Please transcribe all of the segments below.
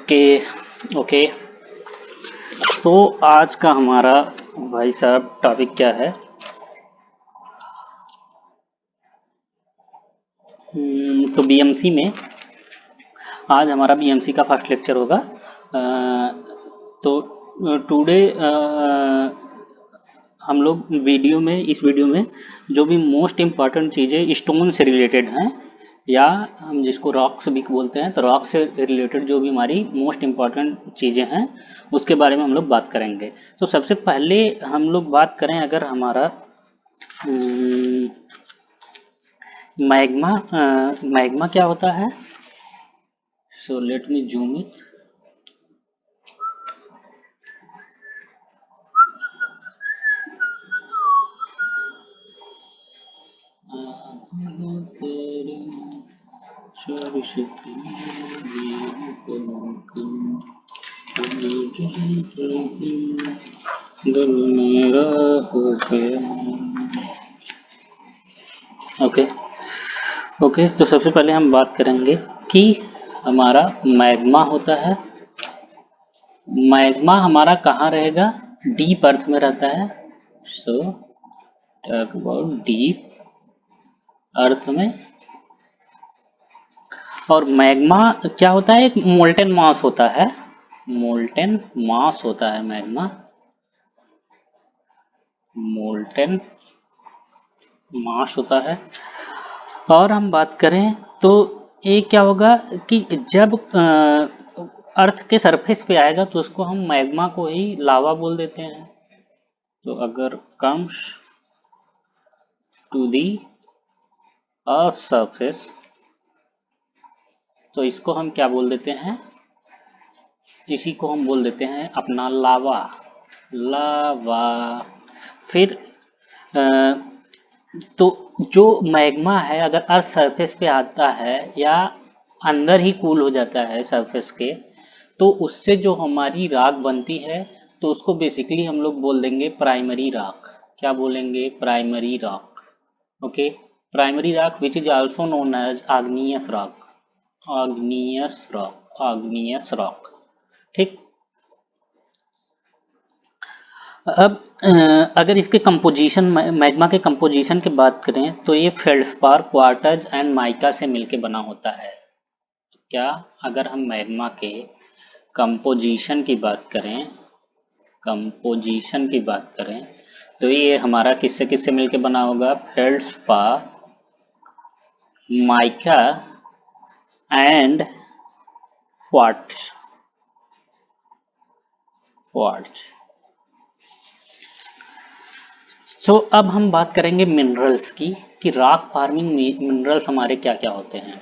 Okay okay. तो आज का हमारा भाई साहब टॉपिक क्या है? तो बीएमसी में आज हमारा बीएमसी का फर्स्ट लेक्चर होगा। तो टुडे हम लोग इस वीडियो में जो भी मोस्ट इम्पॉर्टेंट चीज़ें स्टोन से रिलेटेड हैं, या हम जिसको रॉक्स भी बोलते हैं, तो रॉक से रिलेटेड जो भी हमारी मोस्ट इम्पॉर्टेंट चीज़ें हैं उसके बारे में हम लोग बात करेंगे। तो सबसे पहले हम लोग बात करें अगर हमारा मैग्मा क्या होता है। So let me zoom it. Okay, तो सबसे पहले हम बात करेंगे कि हमारा मैग्मा होता है। मैग्मा हमारा कहाँ रहेगा? डीप अर्थ में रहता है। सो टॉक अबाउट डीप अर्थ में। और मैग्मा क्या होता है? एक मोल्टेन मास होता है। मोल्टेन मास होता है मैग्मा। मोल्टेन मास होता है। और हम बात करें तो ये क्या होगा कि जब अर्थ के सरफेस पे आएगा तो उसको हम मैग्मा को ही लावा बोल देते हैं। तो अगर comes to the earth surface तो इसको हम क्या बोल देते हैं? इसी को हम बोल देते हैं अपना लावा। लावा। फिर तो जो मैग्मा है अगर अर्थ सरफेस पे आता है या अंदर ही कूल हो जाता है सरफेस के, तो उससे जो हमारी राख बनती है तो उसको बेसिकली हम लोग बोल देंगे प्राइमरी राख। क्या बोलेंगे? प्राइमरी राख। ओके, प्राइमरी राख which is also known as igneous rock. Igneous rock. Igneous rock. ठीक। अब अगर इसके कंपोजिशन, मैग्मा के कंपोजिशन की बात करें तो ये फेल्डस्पार, क्वार्टज एंड माइका से मिलके बना होता है। क्या? अगर हम मैग्मा के कंपोजिशन की बात करें, कंपोजिशन की बात करें तो ये हमारा किससे किससे मिलके बना होगा? Feldspar, mica and quartz. Quartz. So अब हम बात करेंगे मिनरल्स की कि रॉक फार्मिंग मिनरल्स हमारे क्या क्या होते हैं।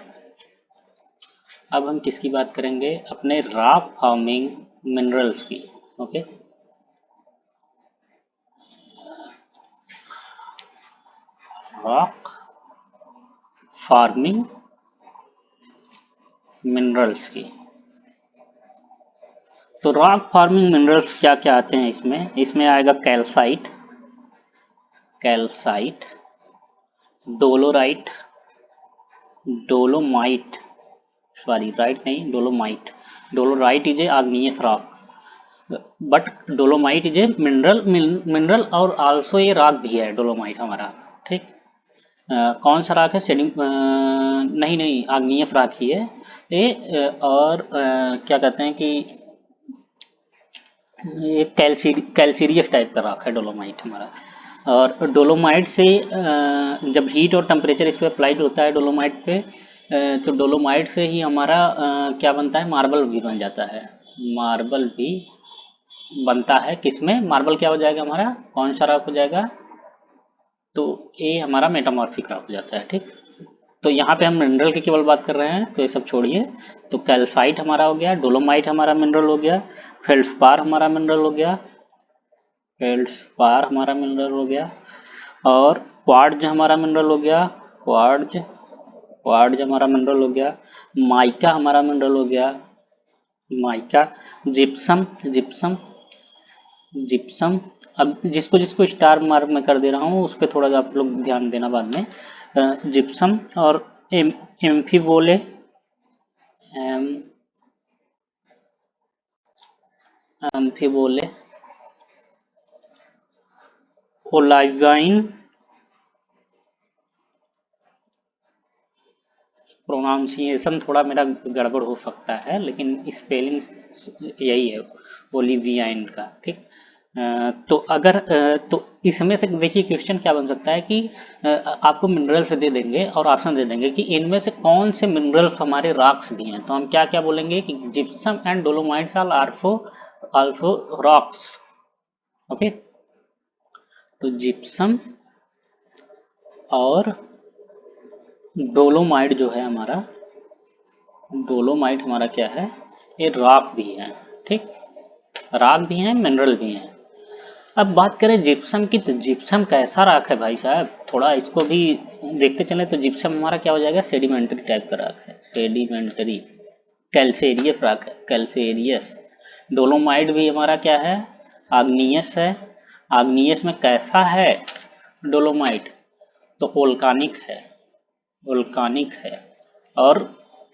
अब हम किसकी बात करेंगे? अपने रॉक फार्मिंग मिनरल्स की। ओके, रॉक फार्मिंग मिनरल्स की। तो रॉक फार्मिंग मिनरल्स क्या क्या आते हैं इसमें आएगा calcite, calcite, dolerite, dolomite, sorry right नहीं, dolomite. Dolerite is a igneous rock, but dolomite is a mineral और आल्सो ये रॉक भी है डोलोमाइट हमारा। ठीक। कौन सा रॉक है? नहीं नहीं, आग्नेय रॉक ही है ये। और क्या कहते हैं कि ये कैल्सीरियस टाइप का रॉक है डोलोमाइट हमारा। और डोलोमाइट से जब हीट और टेम्परेचर इस पर अप्लाइड होता है डोलोमाइट पे, तो डोलोमाइट से ही हमारा क्या बनता है? मार्बल भी बन जाता है। मार्बल भी बनता है। किसमें मार्बल क्या हो जाएगा हमारा? कौन सा रॉक हो जाएगा? तो ये हमारा मेटामॉर्फिक रॉक हो जाता है। ठीक। तो यहाँ पे हम मिनरल की केवल बात कर रहे हैं तो ये सब छोड़िए। तो कैल्साइट हमारा हो गया, डोलोमाइट हमारा मिनरल हो गया, फेल्डस्पार हमारा मिनरल हो गया, फेल्डस्पार हमारा मिनरल हो गया, और क्वार्ट्ज हमारा मिनरल हो गया, क्वार्ट्ज, क्वार्ट्ज हमारा मिनरल हो गया, माइका हमारा मिनरल हो गया, माइका, जिप्सम, जिप्सम, जिप्सम। अब जिसको जिसको स्टार मार्क में कर दे रहा हूँ उस पर थोड़ा सा आप लोग ध्यान देना बाद में। जिप्सम और एम्फीबोले, अम्फीबोले, ओलाइवाइन, प्रोनाउंसिएशन थोड़ा मेरा गड़बड़ हो सकता है लेकिन स्पेलिंग यही है ओलिवियाइन का, ठीक। तो अगर तो इसमें से देखिए क्वेश्चन क्या बन सकता है कि आपको मिनरल्स दे देंगे और ऑप्शन दे देंगे कि इनमें से कौन से मिनरल्स हमारे रॉक्स भी हैं, तो हम क्या क्या बोलेंगे कि gypsum and dolomites are also rocks. Okay, तो जिप्सम और डोलोमाइट जो है हमारा, डोलोमाइट हमारा क्या है, ये रॉक भी है, ठीक, रॉक भी है, मिनरल भी है। अब बात करें जिप्सम की, तो जिप्सम कैसा रॉक है भाई साहब, थोड़ा इसको भी देखते चले। तो जिप्सम हमारा क्या हो जाएगा, सेडिमेंट्री टाइप का रॉक है, सेडिमेंट्री कैल्सेरियस रॉक है, कैल्सेरियस। डोलोमाइट भी हमारा क्या है, आग्नियस है। आग्नियस में कैसा है डोलोमाइट, तो वोल्कानिक है, वोल्कानिक है। और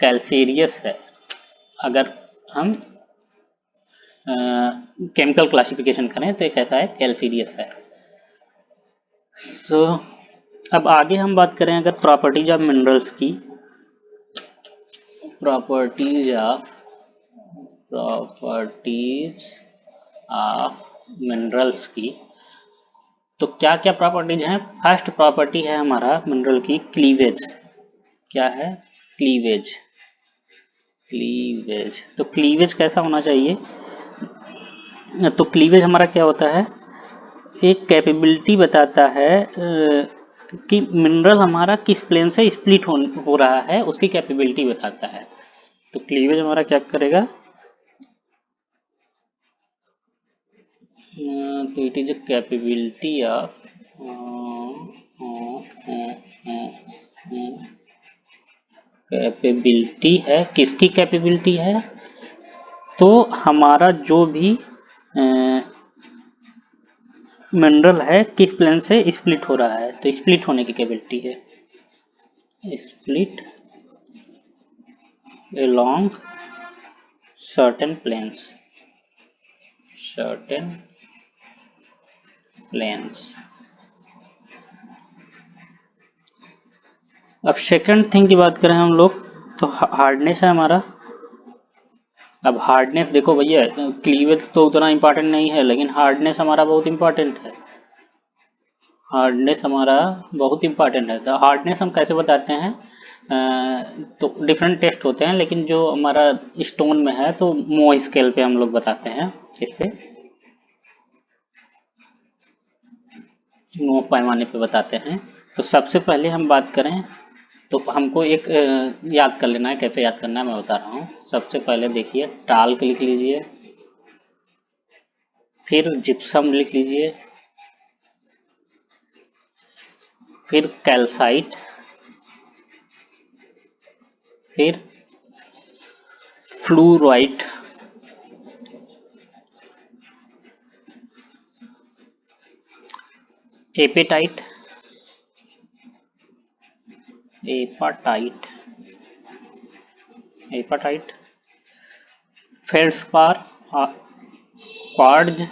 कैल्सेरियस है अगर हम केमिकल क्लासिफिकेशन करें तो ये कैसा है, कैल्सेरियस है। सो अब आगे हम बात करें अगर प्रॉपर्टीज ऑफ मिनरल्स की, प्रॉपर्टीज ऑफ मिनरल्स की, तो क्या क्या प्रॉपर्टीज हैं। फर्स्ट प्रॉपर्टी है हमारा मिनरल की क्लीवेज, क्या है, क्लीवेज। क्लीवेज, तो क्लीवेज कैसा होना चाहिए, तो क्लीवेज हमारा क्या होता है, एक कैपेबिलिटी बताता है कि मिनरल हमारा किस प्लेन से स्प्लिट हो रहा है, उसकी कैपेबिलिटी बताता है। तो क्लीवेज हमारा क्या करेगा, तो it is a capability of capability है, किसकी कैपेबिलिटी है, तो हमारा जो भी मिनरल है किस प्लेन से स्प्लिट हो रहा है, तो स्प्लिट होने की कैपेबिलिटी है, split along certain planes, certain planes। अब सेकंड थिंग की बात करें हम लोग, तो हार्डनेस है हमारा। अब हार्डनेस देखो भैया, क्लीवेज तो उतना इंपॉर्टेंट नहीं है लेकिन हार्डनेस हमारा बहुत इंपॉर्टेंट है, हार्डनेस हमारा बहुत इंपॉर्टेंट है। तो हार्डनेस हम कैसे बताते हैं, तो डिफरेंट टेस्ट होते हैं लेकिन जो हमारा स्टोन में है तो मो स्केल पे हम लोग बताते हैं, इस पे नो पैमाने पे बताते हैं। तो सबसे पहले हम बात करें तो हमको एक याद कर लेना है, कैसे याद करना है मैं बता रहा हूँ। सबसे पहले देखिए टाल्क लिख लीजिए, फिर जिप्सम लिख लीजिए, फिर कैल्साइट, फिर fluorite, apatite, apatite, apatite, feldspar, quartz,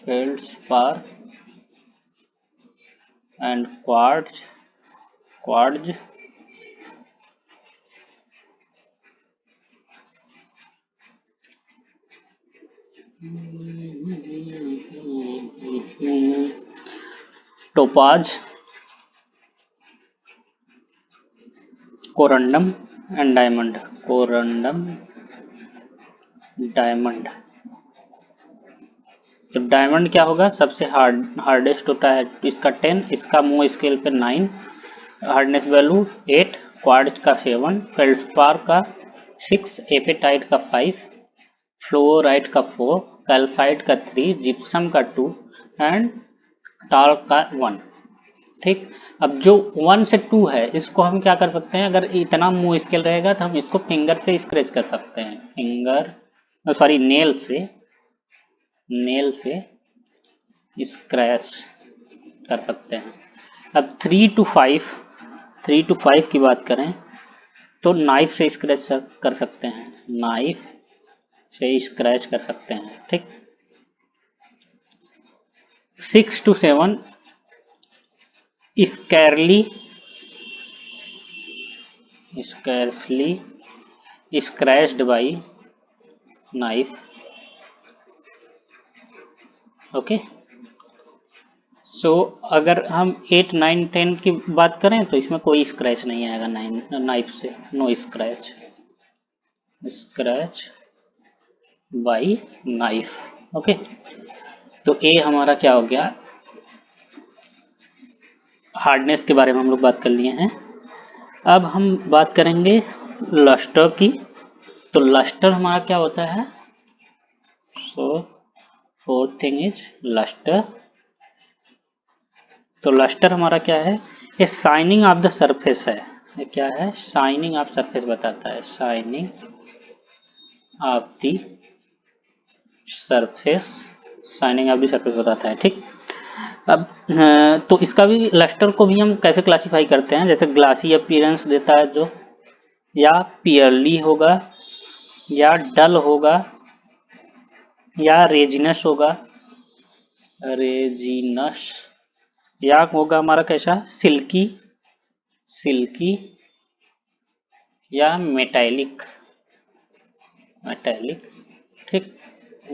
feldspar and quartz, topaz, corundum and diamond, corundum diamond. तो डायमंड क्या होगा, सबसे हार्डेस्ट होता है इसका 10, इसका मो स्केल पे 9, हार्डनेस वैल्यू 8, क्वार्ट्ज का 7, फेल्डस्पार का 6, एपेटाइट का 5, फ्लोराइट का 4, कैल्साइट का 3, जिप्सम का 2 एंड टाल्क का 1, ठीक। अब जो 1 से 2 है इसको हम क्या कर सकते हैं, अगर इतना मुंह स्केल रहेगा तो हम इसको फिंगर से स्क्रैच कर सकते हैं, फिंगर सॉरी नेल से स्क्रैच कर सकते हैं। अब 3 to 5 की बात करें तो नाइफ से स्क्रैच कर सकते हैं, नाइफ से स्क्रैच कर सकते हैं। ठीक, 6 to 7 scarcely scratched by knife. Okay, so अगर हम 8, 9, 10 की बात करें तो इसमें कोई स्क्रैच नहीं आएगा नाइफ से, no scratch, scratch by knife. Okay, तो ए हमारा क्या हो गया, हार्डनेस के बारे में हम लोग बात कर लिए हैं। अब हम बात करेंगे लस्टर की। तो लस्टर हमारा क्या होता है, सो फोर्थ थिंग इज लस्टर। तो लस्टर हमारा क्या है, ये शाइनिंग ऑफ द सरफेस है। ये क्या है, शाइनिंग ऑफ सरफेस बताता है, shining of the surface, shining of the surface बताता है। ठीक, अब तो इसका भी, लस्टर को भी हम कैसे क्लासिफाई करते हैं, जैसे ग्लासी अपीयरेंस देता है जो, या पियरली होगा, या डल होगा, या रेजिनस होगा, रेजिनस, या होगा हमारा कैसा, सिल्की, सिल्की, या मेटालिक, मेटालिक। ठीक,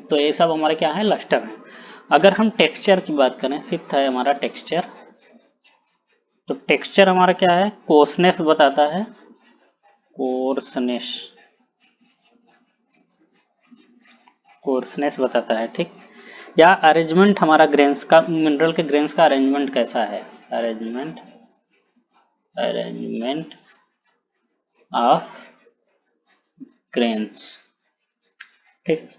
तो ये सब हमारे क्या है, लस्टर है। अगर हम टेक्सचर की बात करें, फिफ्थ है हमारा टेक्सचर। तो टेक्सचर हमारा क्या है, कोर्सनेस बताता है, कोर्सनेस, कोर्सनेस बताता है। ठीक, या अरेंजमेंट हमारा ग्रेन्स का, मिनरल के ग्रेन्स का अरेंजमेंट कैसा है, अरेंजमेंट, अरेंजमेंट ऑफ ग्रेन्स। ठीक,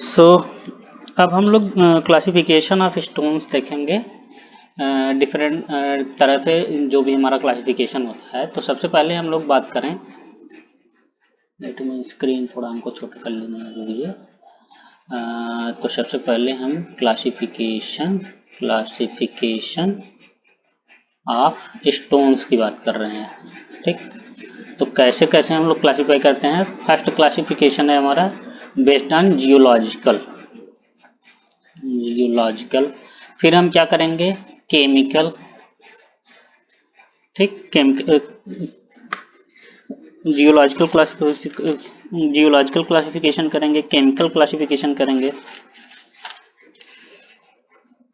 सो अब हम लोग क्लासिफिकेशन ऑफ स्टोन्स देखेंगे, डिफरेंट तरह से जो भी हमारा क्लासिफिकेशन होता है। तो सबसे पहले हम लोग बात करें, लेट मी स्क्रीन थोड़ा हमको छोटा कर लेने दीजिए। तो सबसे पहले हम क्लासिफिकेशन ऑफ स्टोन्स की बात कर रहे हैं। ठीक, तो कैसे कैसे हम लोग क्लासिफाई करते हैं। फर्स्ट क्लासिफिकेशन है हमारा बेस्ड ऑन जियोलॉजिकल, जियोलॉजिकल। फिर हम क्या करेंगे, केमिकल। ठीक, जियोलॉजिकल क्लासिफिकेशन करेंगे, केमिकल क्लासिफिकेशन करेंगे,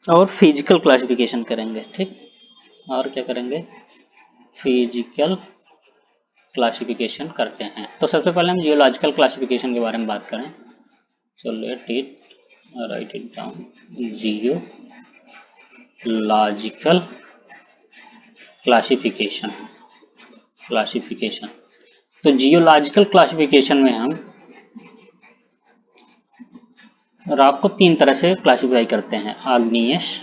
और फिजिकल क्लासिफिकेशन करेंगे। ठीक, और क्या करेंगे, फिजिकल क्लासिफिकेशन करते हैं। तो सबसे पहले हम जियोलॉजिकल क्लासिफिकेशन के बारे में बात करें। So let it right it down, geological classification, classification. तो जियोलॉजिकल क्लासिफिकेशन में हम रॉक को 3 तरह से क्लासिफाई करते हैं, आग्नेयश,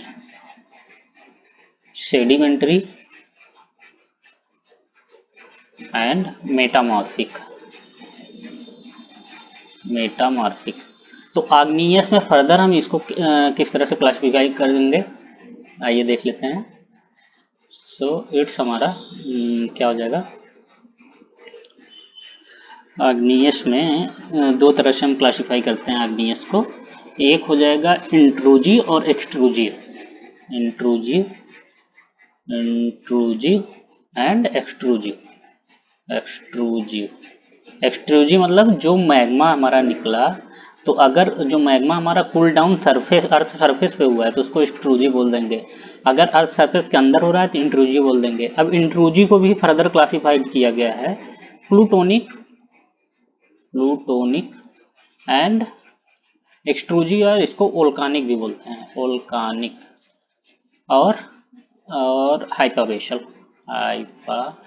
सेडिमेंट्री एंड मेटामॉर्फिक, मेटामॉर्फिक। तो आग्नेयस में फर्दर हम इसको किस तरह से क्लासिफाई करेंगे, आइए देख लेते हैं। सो इट्स हमारा क्या हो जाएगा, आग्नेयस में 2 तरह से हम क्लासिफाई करते हैं आग्नेयस को। एक हो जाएगा इंट्रूजिव और एक्सट्रूजिव, इंट्रूजिव, इंट्रूजिव एंड एक्सट्रूजिव, एक्सट्रूजिव। एक्सट्रूजिव मतलब जो मैग्मा हमारा निकला, तो अगर जो मैग्मा हमारा cool down surface, earth surface पे हुआ है तो उसको एक्सट्रूजिव बोल देंगे। अगर अर्थ सरफेस के अंदर हो रहा है तो इंट्रूजिव बोल देंगे। अब इंट्रूजिव को भी फर्दर क्लासिफाइड किया गया है, प्लूटोनिक, प्लूटोनिक एंड एक्सट्रूजिव, और इसको ओल्कानिक भी बोलते हैं, ओल्कानिक, और हाइपाबेशल, हाइपाबेशल।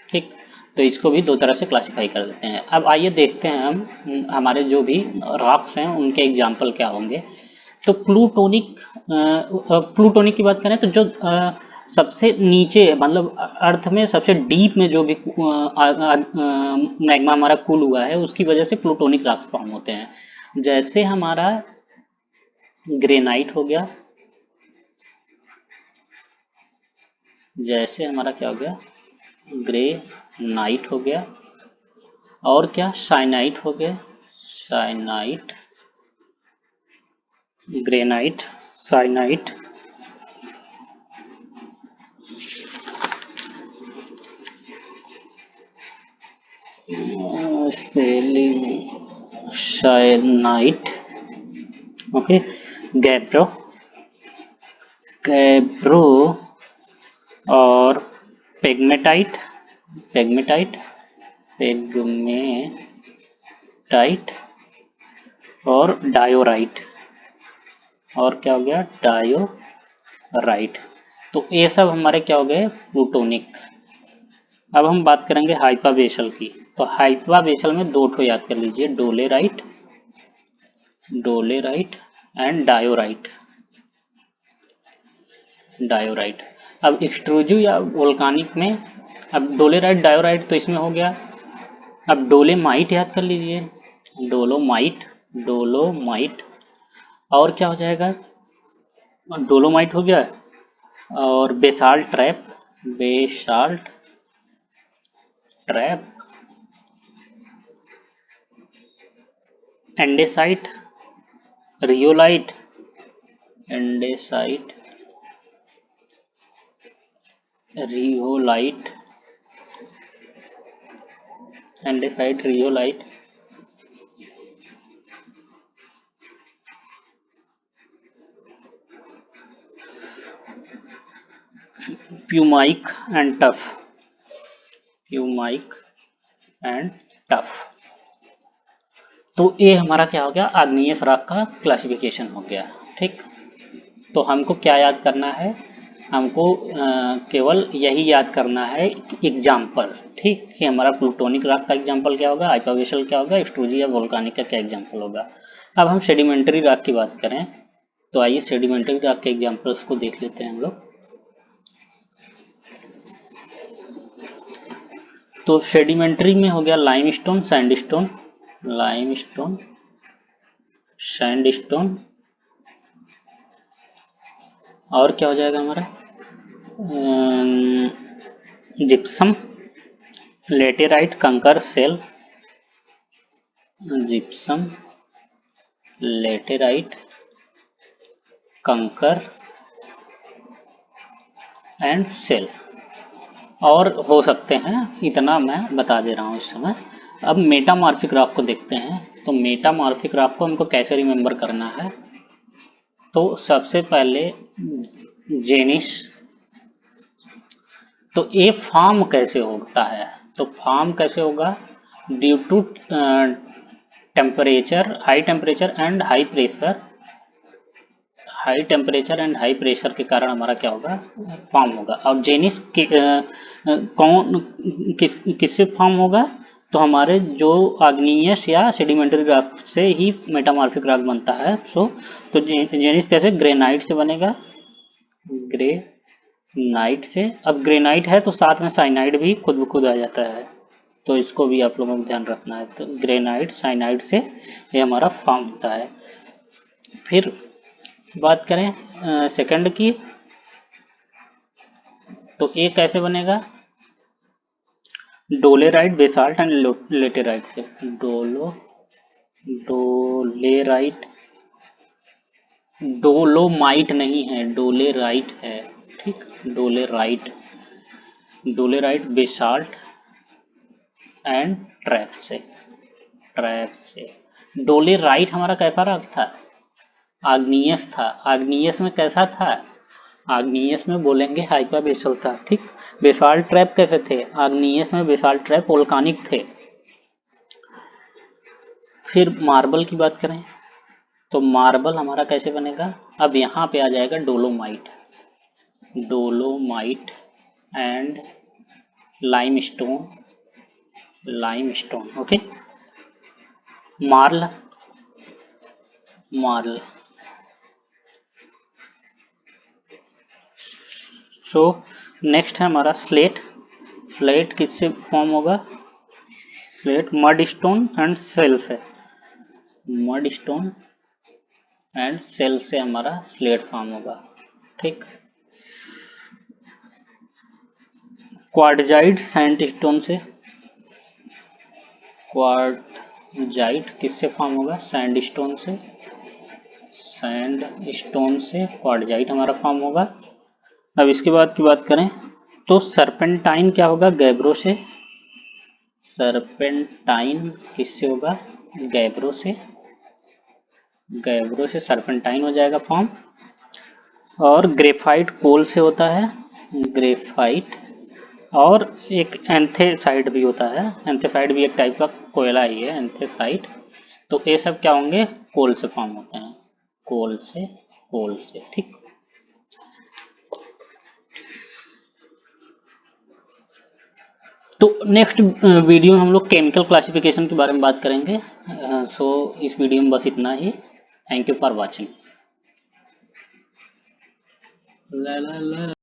ठीक, तो इसको भी 2 तरह से क्लासिफाई कर देते हैं। अब आइए देखते हैं हम हमारे जो भी रॉक्स हैं उनके एग्जाम्पल क्या होंगे। तो प्लूटोनिक, प्लूटोनिक की बात करें तो जो सबसे नीचे, मतलब अर्थ में सबसे डीप में जो भी मैग्मा हमारा कूल हुआ है उसकी वजह से प्लूटोनिक रॉक्स फॉर्म होते हैं। जैसे हमारा ग्रेनाइट हो गया, जैसे हमारा क्या हो गया, ग्रेनाइट हो गया, और क्या, साइनाइट हो गया, syenite, granite, syenite, spelling syenite, okay, gabbro, gabbro, और पेग्मेटाइट, पेग्मेटाइट, पेग्मेटाइट, और डायोराइट, और क्या हो गया, डायोराइट। तो ये सब हमारे क्या हो गए, प्लूटोनिक। अब हम बात करेंगे हाइपाबेसल की। तो हाइपाबेसल में दो ठो याद कर लीजिए, डोलेराइट, डोलेराइट एंड डायोराइट, डायोराइट। अब एक्सट्रूजिव या वोल्कानिक में, अब डोलेराइट डायोराइट तो इसमें हो गया। अब डोलेमाइट याद कर लीजिए, डोलोमाइट, डोलोमाइट, और क्या हो जाएगा, डोलोमाइट हो गया, और basalt trap, basalt trap, andesite, rhyolite, andesite, rhyolite, andesite, rhyolite, pumice and tuff, pumice and tuff. तो ये हमारा क्या हो गया, आग्नेय रॉक का क्लासिफिकेशन हो गया। ठीक, तो हमको क्या याद करना है, हमको केवल यही याद करना है एग्जाम्पल। ठीक, कि हमारा प्लूटोनिक रॉक का एग्जाम्पल क्या होगा, हाइपावेसल क्या होगा, एक्सट्रूजिव या वोल्कानिक का क्या एग्जाम्पल होगा। अब हम सेडिमेंट्री रॉक की बात करें, तो आइए सेडिमेंट्री रॉक के एग्जाम्पल्स को देख लेते हैं हम लोग। तो सेडिमेंट्री में हो गया लाइमस्टोन, सैंडस्टोन, लाइमस्टोन, सैंडस्टोन, और क्या हो जाएगा हमारा, जिप्सम, लेटेराइट, कंकर, सेल, जिप्सम, लेटेराइट, कंकर एंड सेल, और हो सकते हैं, इतना मैं बता दे रहा हूँ इस समय। अब मेटामॉर्फिक रॉक को देखते हैं। तो मेटामॉर्फिक रॉक को हमको कैसे रिमेंबर करना है, तो सबसे पहले जेनिस। तो ये फॉर्म कैसे होता है, तो फॉर्म कैसे होगा, due to temperature, high temperature and high pressure, high temperature and high pressure के कारण हमारा क्या होगा, फॉर्म होगा। और जेनिस कौन किससे फॉर्म होगा, तो हमारे जो आग्नेयस या सेडिमेंट्री रॉक से ही मेटामॉर्फिक रॉक बनता है। तो जेनिस कैसे, ग्रेनाइट से बनेगा, ग्रेनाइट से। अब ग्रेनाइट है तो साथ में साइनाइड भी खुद ब खुद आ जाता है, तो इसको भी आप लोगों को ध्यान रखना है। तो ग्रेनाइट साइनाइड से ये हमारा फॉर्म होता है। फिर बात करें सेकंड की, तो ये कैसे बनेगा, डोलेराइट, बेसाल्ट एंड लेटेराइट से, डोलेराइट, डोलोमाइट नहीं है, डोलेराइट है। ठीक, डोलेराइट, डोलेराइट, बेसाल्ट एंड ट्रैप से, ट्रैप से। डोलेराइट हमारा कैसा रॉक था, आग्नेयस था। आग्नेयस में कैसा था, आग्नेयस में बोलेंगे हाइपाबेसल था। ठीक, बेसाल्ट ट्रैप कैसे थे, आग्नेयस में बेसाल्ट ट्रैप वोल्कानिक थे। फिर मार्बल की बात करें, तो मार्बल हमारा कैसे बनेगा, अब यहाँ पे आ जाएगा dolomite, dolomite and limestone, limestone, okay. Marl, marl. So next है हमारा स्लेट, स्लेट किससे फॉर्म होगा, slate mud stone and shale से, मड स्टोन एंड सेल से हमारा स्लेट फॉर्म होगा। ठीक, क्वार्टजाइट सैंडस्टोन से, क्वार्टजाइट किससे फॉर्म होगा? सैंडस्टोन से। सैंडस्टोन से क्वार्टजाइट हमारा फॉर्म होगा। अब इसके बाद की बात करें तो सर्पेंटाइन क्या होगा? गैब्रो से। सर्पेंटाइन किससे होगा? गैब्रो से। गैब्रो से सर्पेंटाइन हो जाएगा फॉर्म। और ग्रेफाइट कोल से होता है, ग्रेफाइट। और एक एंथेसाइट भी होता है, एंथेसाइट भी एक टाइप का कोयला ही है, एंथेसाइट। तो ये सब क्या होंगे? कोल से फॉर्म होते हैं, कोल से, कोल से, ठीक। तो नेक्स्ट वीडियो में हम लोग केमिकल क्लासिफिकेशन के बारे में बात करेंगे। सो इस वीडियो में बस इतना ही। Thank you for watching.